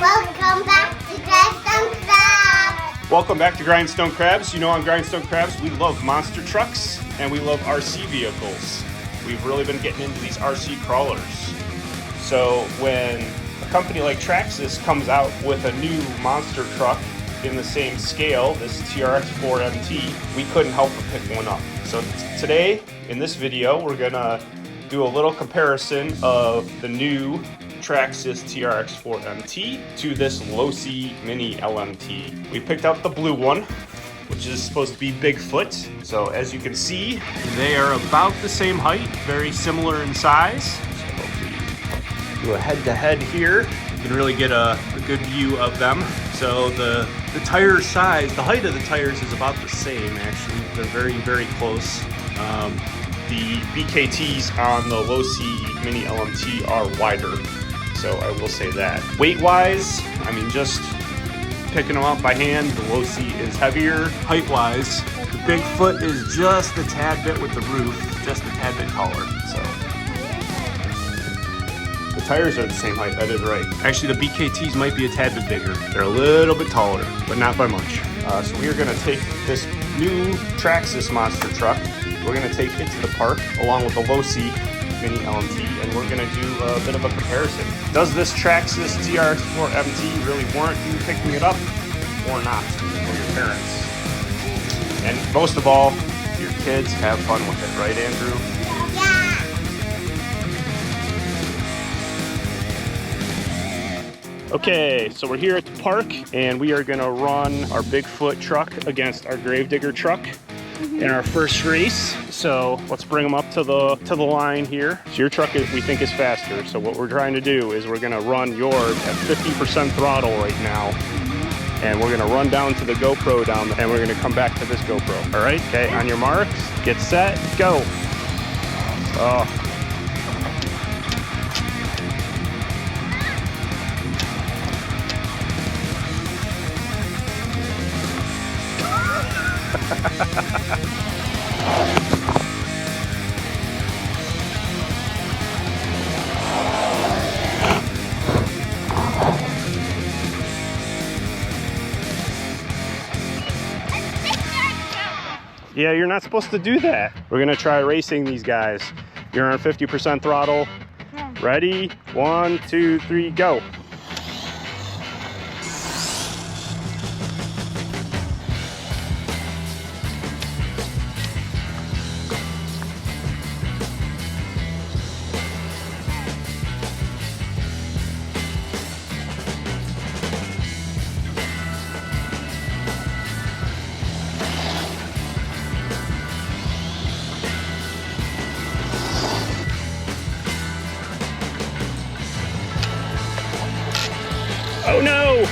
Welcome back to Grindstone Crabs. Welcome back to Grindstone Crabs. You know, on Grindstone Crabs, we love monster trucks and we love RC vehicles. We've really been getting into these RC crawlers. So when a company like Traxxas comes out with a new monster truck in the same scale, this TRX4MT, we couldn't help but pick one up. So today, in this video, we're gonna do a little comparison of the new Traxxas TRX4MT to this Losi Mini LMT. We picked out the blue one, which is supposed to be Bigfoot. So as you can see, they are about the same height, very similar in size. So if we do a head-to-head here, you can really get a good view of them. So the tire size, the height of the tires is about the same actually. They're very, very close. The BKTs on the Losi Mini LMT are wider. So I will say that. Weight-wise, I mean, just picking them up by hand, the Losi is heavier. Height-wise, the Bigfoot is just a tad bit with the roof, just a tad bit taller. So the tires are the same height, that is right. Actually, the BKTs might be a tad bit bigger. They're a little bit taller, but not by much. So we are gonna take this new Traxxas monster truck. We're gonna take it to the park along with the Losi Mini LMT, and we're gonna do a bit of a comparison. Does this Traxxas TRX4MT really warrant you picking it up or not for your parents? And most of all, your kids have fun with it, right, Andrew? Yeah. Okay, so we're here at the park, and we are gonna run our Bigfoot truck against our Gravedigger truck in our first race. So let's bring them up to the line here. So your truck, we think, is faster. So what we're trying to do is we're gonna run yours at 50% throttle right now. And we're gonna run down to the GoPro down there, and we're gonna come back to this GoPro. All right, okay, on your marks, get set, go. Oh. Yeah, you're not supposed to do that. We're gonna try racing these guys. You're on 50% throttle. Ready? 1, 2, 3, go. Oh no!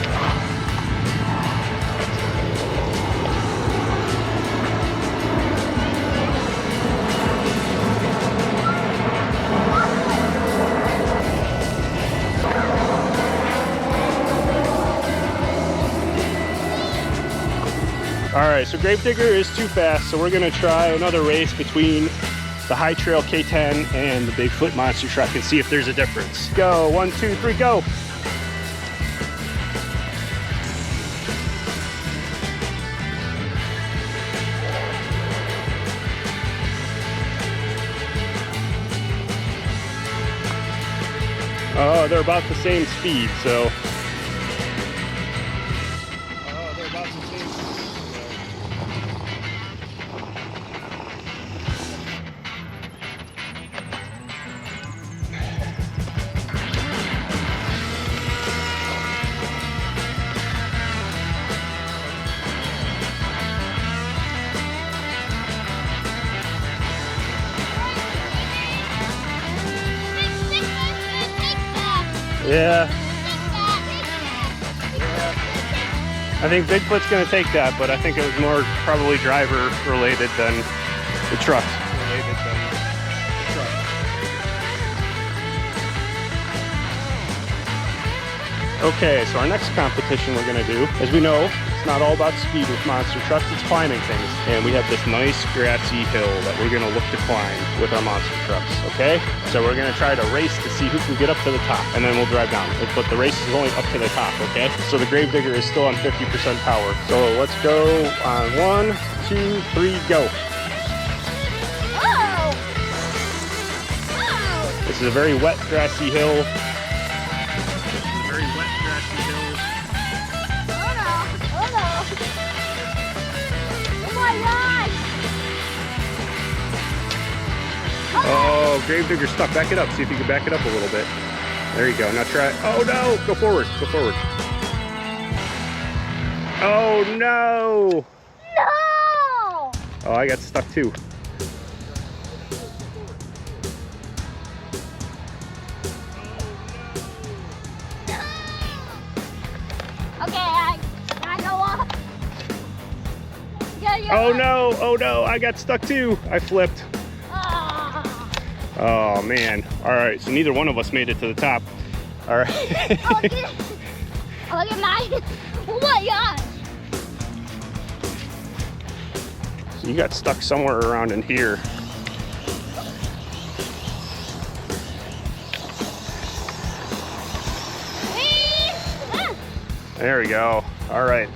Alright, so Gravedigger is too fast, so we're gonna try another race between the High Trail K10 and the Bigfoot monster truck and see if there's a difference. Go, 1, 2, 3, go! Oh, they're about the same speed, so. Oh, they're about the same Yeah. I think Bigfoot's going to take that, but I think it was more probably driver related than the truck. Okay, so our next competition we're going to do, as we know, it's not all about speed with monster trucks, it's climbing things. And we have this nice grassy hill that we're gonna look to climb with our monster trucks, okay? So we're gonna try to race to see who can get up to the top, and then we'll drive down. But the race is only up to the top, okay? So the Gravedigger is still on 50% power. So let's go on 1, 2, 3, go. Whoa! This is a very wet, grassy hill. Oh, Gravedigger stuck. Back it up. See if you can back it up a little bit. There you go. Now try. Oh no! Go forward. Go forward. Oh no! No! Oh, I got stuck too. Okay, I go up. Oh no! Oh no! I got stuck too. I flipped. Oh man. All right. So neither one of us made it to the top. All right. Oh, look at mine. Oh my gosh. So you got stuck somewhere around in here. There we go. All right.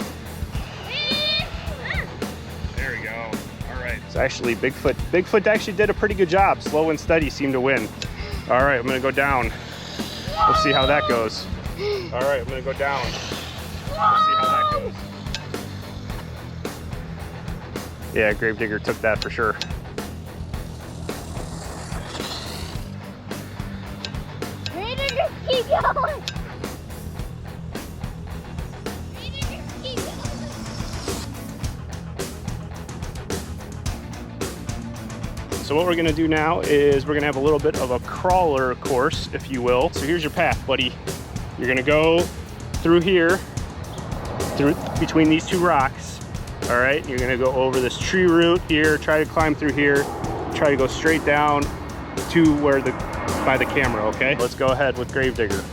There we go. All right. It's actually Bigfoot. Bigfoot actually did a pretty good job. Slow and steady seemed to win. All right, I'm gonna go down. We'll see how that goes. All right, I'm gonna go down. We'll see how that goes. Yeah, Gravedigger took that for sure. Gravedigger, keep going. So what we're gonna do now is we're gonna have a little bit of a crawler course, if you will. So here's your path, buddy. You're gonna go through here, through between these two rocks. All right, you're gonna go over this tree root here, try to climb through here, try to go straight down to where by the camera, okay? Let's go ahead with Gravedigger.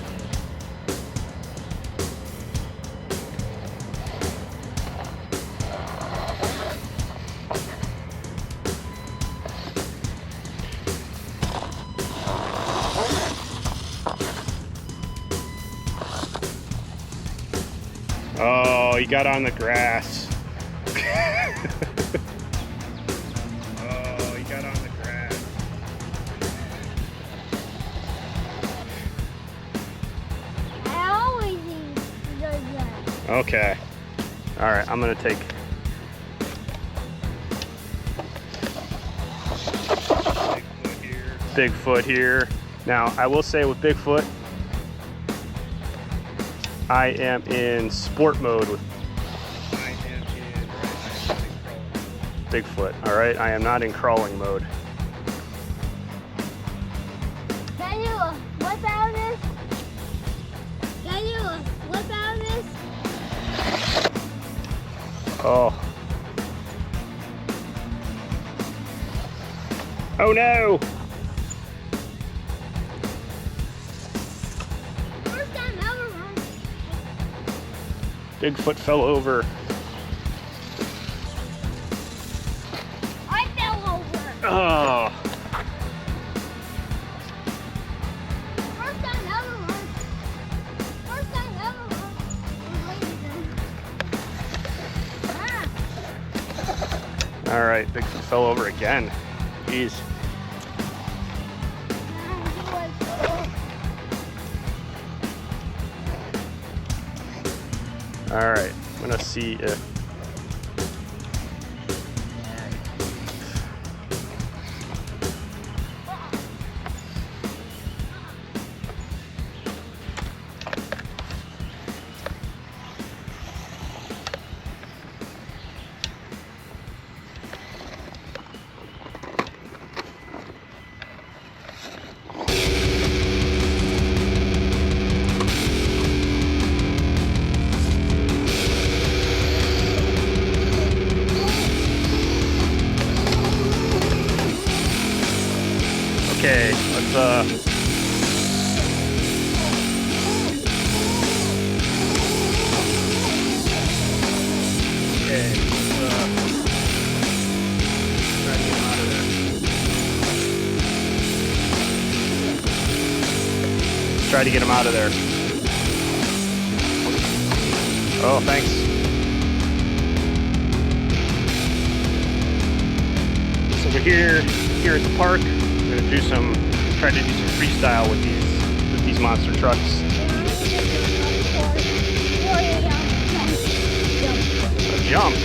Oh, he got on the grass. Oh, he got on the grass. I always do that. Okay. All right, I'm gonna take. Bigfoot here. Bigfoot here. Now, I will say with Bigfoot, I am in sport mode with Bigfoot. All right, I am not in crawling mode. Can you whip out of this? Can you whip out of this? Oh. Oh no! First time ever. Bigfoot fell over. I fell over. Oh. First time ever. First time ever. All right, Bigfoot fell over again. Jeez. All right, I'm gonna see if. Okay, let's try to get him out of there. Oh, thanks. So we're here at the park. We're gonna try to do some freestyle with these monster trucks. A jump.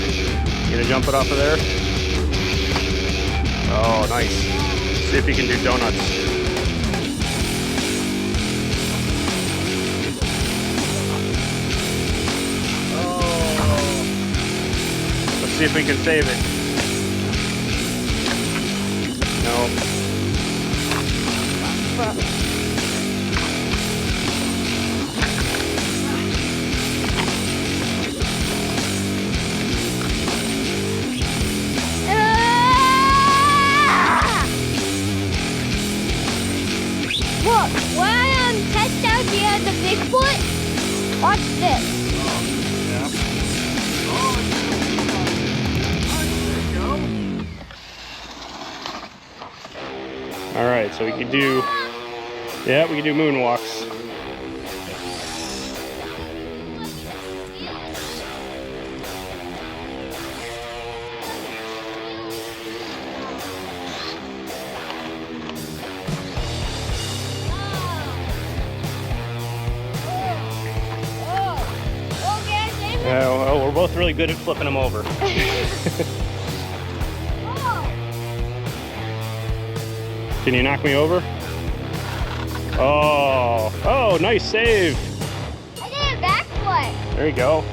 You gonna jump it off of there? Oh, nice. See if you can do donuts. Oh. Let's see if we can save it. No. Look, when I test out the Bigfoot, watch this. Yeah. All right, so we can do moonwalks. Oh, we're both really good at flipping them over. Can you knock me over? Oh, nice save. I did a backflip. There you go.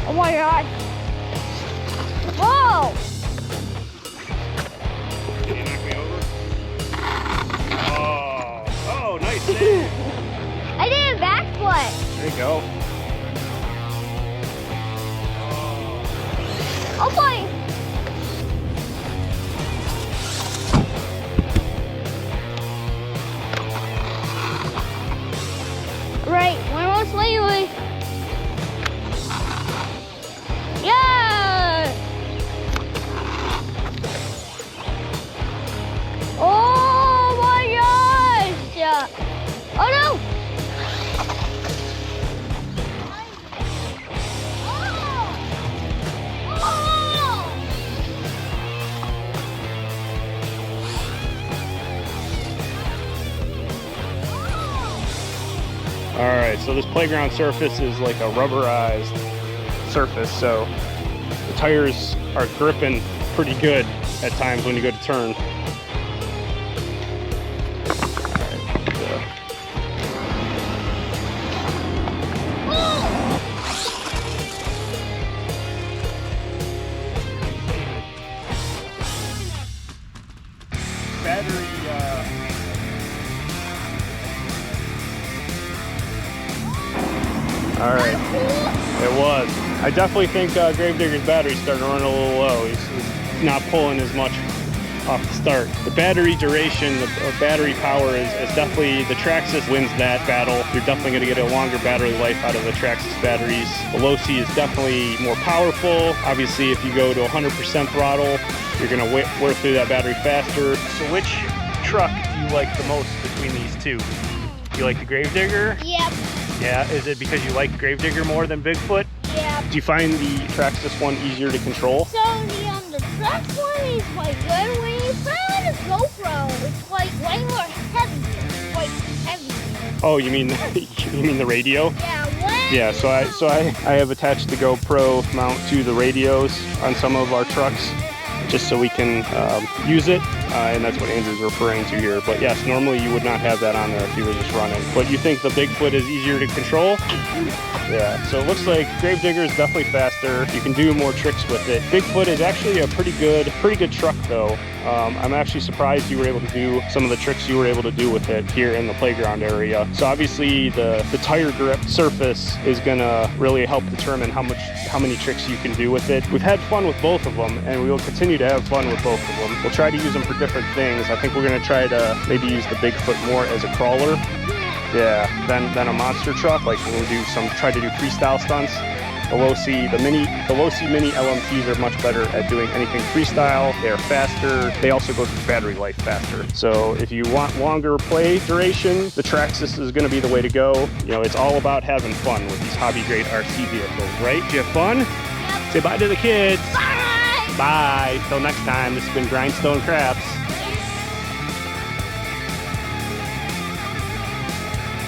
Oh my God. Whoa. Can you knock me over? Oh, nice save. I did a backflip. There you go. Oh boy. Right, one more slightly. Yeah. Oh my gosh. Oh no. All right, so this playground surface is like a rubberized surface, so the tires are gripping pretty good at times when you go to turn. Battery, all right, it was. I definitely think Gravedigger's battery's starting to run a little low. He's not pulling as much off the start. The battery duration, the battery power is definitely, the Traxxas wins that battle. You're definitely going to get a longer battery life out of the Traxxas batteries. The Losi is definitely more powerful. Obviously, if you go to 100% throttle, you're going to wear through that battery faster. So which truck do you like the most between these two? Do you like the Gravedigger? Yep. Yeah, is it because you like Gravedigger more than Bigfoot? Yep. Do you find the Traxxas one easier to control? So the truck one is like good. When you put on a GoPro, it's like way more heavy. It's like heavy. Oh, you mean the radio? Yeah. When? Yeah. So I have attached the GoPro mount to the radios on some of our trucks, just so we can use it, and that's what Andrew's referring to here. But yes, normally you would not have that on there if you were just running. But you think the Bigfoot is easier to control? Yeah, so it looks like Gravedigger is definitely faster. You can do more tricks with it. Bigfoot is actually a pretty good truck though. I'm actually surprised you were able to do some of the tricks you were able to do with it here in the playground area. So obviously the tire grip surface is gonna really help determine how many tricks you can do with it. We've had fun with both of them, and we will continue to have fun with both of them. We'll try to use them for different things. I think we're gonna try to maybe use the Bigfoot more as a crawler. Yeah, than a monster truck. Like we'll try to do freestyle stunts. The Losi Mini LMTs are much better at doing anything freestyle. They are faster. They also go through battery life faster. So if you want longer play duration, the Traxxas is going to be the way to go. You know, it's all about having fun with these hobby grade RC vehicles, right? Did you have fun? Yep. Say bye to the kids. Bye! Bye. Till next time, this has been Grindstone Crafts.